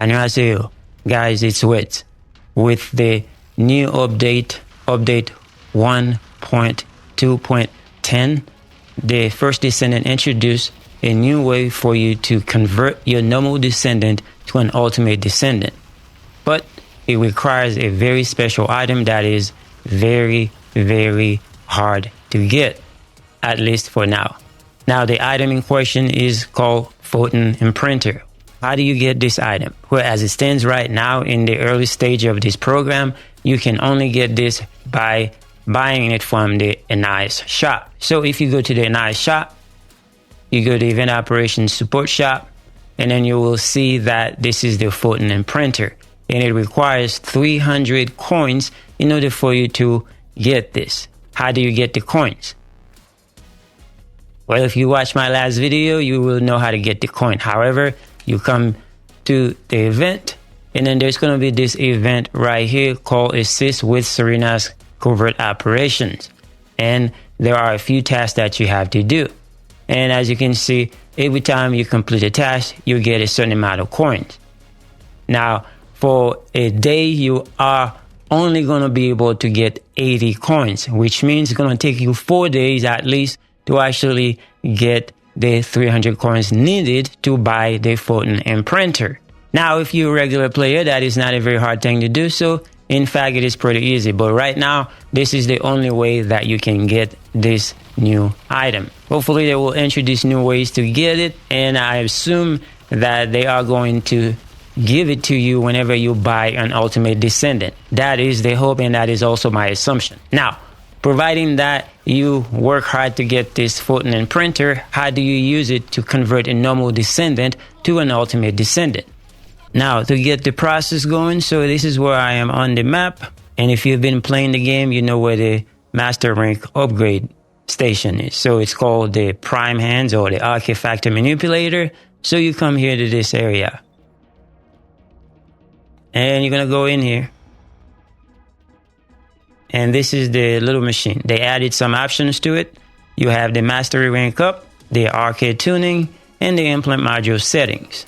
안녕하세요. Guys, it's Wit. With the new update 1.2.10, the First Descendant introduced a new way for you to convert your normal Descendant to an Ultimate Descendant. But it requires a very special item that is very, very hard to get, at least for now. Now, the item in question is called PHOTON Imprinter. How do you get this item? Well, as it stands right now in the early stage of this program, you can only get this by buying it from the NICE shop. So if you go to the NICE shop, you go to Event Operations Support Shop, and then you will see that this is the PHOTON Imprinter. And it requires 300 coins in order for you to get this. How do you get the coins? Well, if you watch my last video, you will know how to get the coin. However, you come to the event, and then there's going to be this event right here called Assist with Serena's Covert Operations. And there are a few tasks that you have to do. And as you can see, every time you complete a task, you get a certain amount of coins. Now, for a day, you are only going to be able to get 80 coins, which means it's going to take you 4 days at least to actually get the 300 coins needed to buy the PHOTON Imprinter. Now, if you're a regular player, that is not a very hard thing to do. So, in fact, it is pretty easy. But right now, this is the only way that you can get this new item. Hopefully, they will introduce new ways to get it. And I assume that they are going to give it to you whenever you buy an Ultimate Descendant. That is the hope, and that is also my assumption. Now, providing that you work hard to get this PHOTON Imprinter, how do you use it to convert a normal Descendant to an Ultimate Descendant? Now, to get the process going, so this is where I am on the map. And if you've been playing the game, you know where the Master Rank upgrade station is. So it's called the Prime Hands or the Artifactor Manipulator. So you come here to this area. And you're going to go in here. And this is the little machine. They added some options to it. You have the Mastery Rank Up, the Arcade Tuning, and the Implant Module Settings.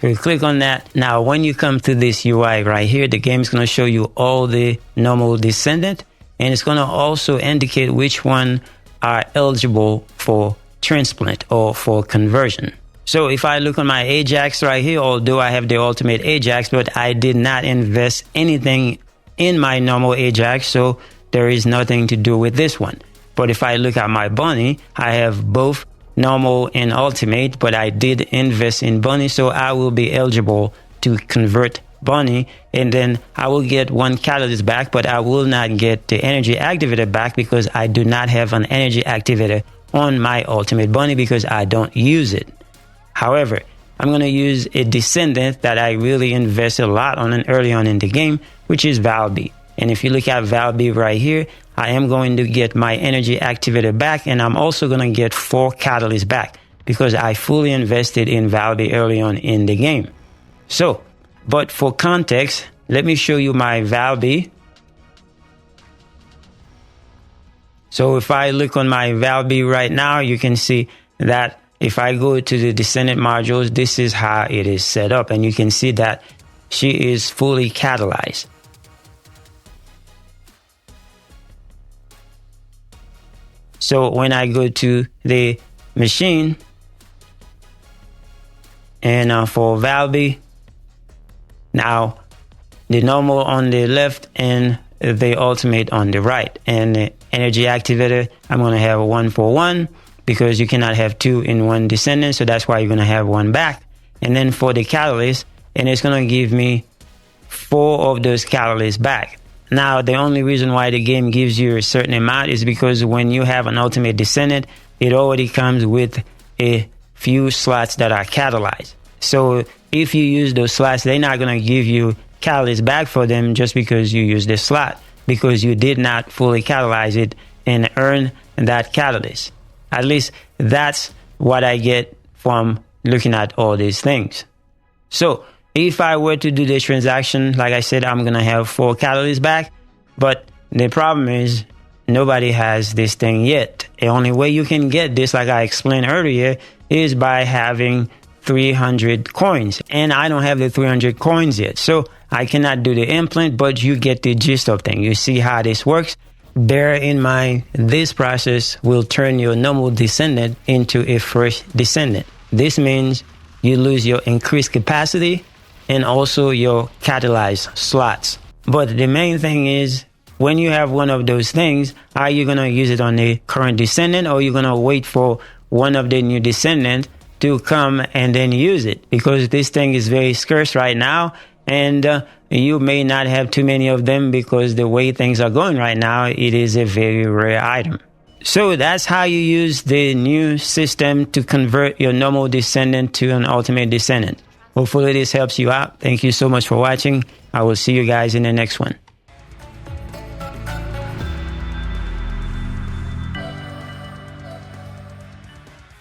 You click on that. Now, when you come to this UI right here, the game is going to show you all the normal Descendant. And it's going to also indicate which one are eligible for transplant or for conversion. So if I look on my Ajax right here, although I have the Ultimate Ajax, but I did not invest anything in my normal Ajax, so there is nothing to do with this one. But if I look at my Bunny, I have both normal and Ultimate, but I did invest in Bunny, so I will be eligible to convert Bunny, and then I will get 1 catalyst back, but I will not get the energy activator back because I do not have an energy activator on my Ultimate Bunny because I don't use it. However, I'm going to use a Descendant that I really invest a lot on and early on in the game, which is Valby. And if you look at Valby right here, I am going to get my energy activator back, and I'm also going to get 4 catalysts back because I fully invested in Valby early on in the game. So, but for context, let me show you my Valby. So if I look on my Valby right now, you can see that if I go to the Descendant modules, this is how it is set up. And you can see that she is fully catalyzed. So when I go to the machine, and for Valby, now the normal on the left and the Ultimate on the right. And the energy activator, I'm going to have 1 for 1. Because you cannot have 2 in one Descendant, so that's why you're going to have 1 back. And then for the catalyst, and it's going to give me 4 of those catalysts back. Now, the only reason why the game gives you a certain amount is because when you have an Ultimate Descendant, it already comes with a few slots that are catalyzed. So if you use those slots, they're not going to give you catalyst back for them just because you use the slot, because you did not fully catalyze it and earn that catalyst. At least that's what I get from looking at all these things. So if I were to do this transaction, like I said, I'm going to have 4 catalysts back. But the problem is nobody has this thing yet. The only way you can get this, like I explained earlier, is by having 300 coins, and I don't have the 300 coins yet, so I cannot do the implant, but you get the gist of things. You see how this works. Bear in mind, this process will turn your normal descendant into a first descendant. This means you lose your increased capacity and also your catalyzed slots. But the main thing is, when you have one of those things, are you going to use it on the current descendant, or are you going to wait for one of the new descendant to come and then use it? Because this thing is very scarce right now, and you may not have too many of them, because the way things are going right now, it is a very rare item. So that's how you use the new system to convert your normal descendant to an ultimate descendant. Hopefully this helps you out. Thank you so much for watching. I will see you guys in the next one.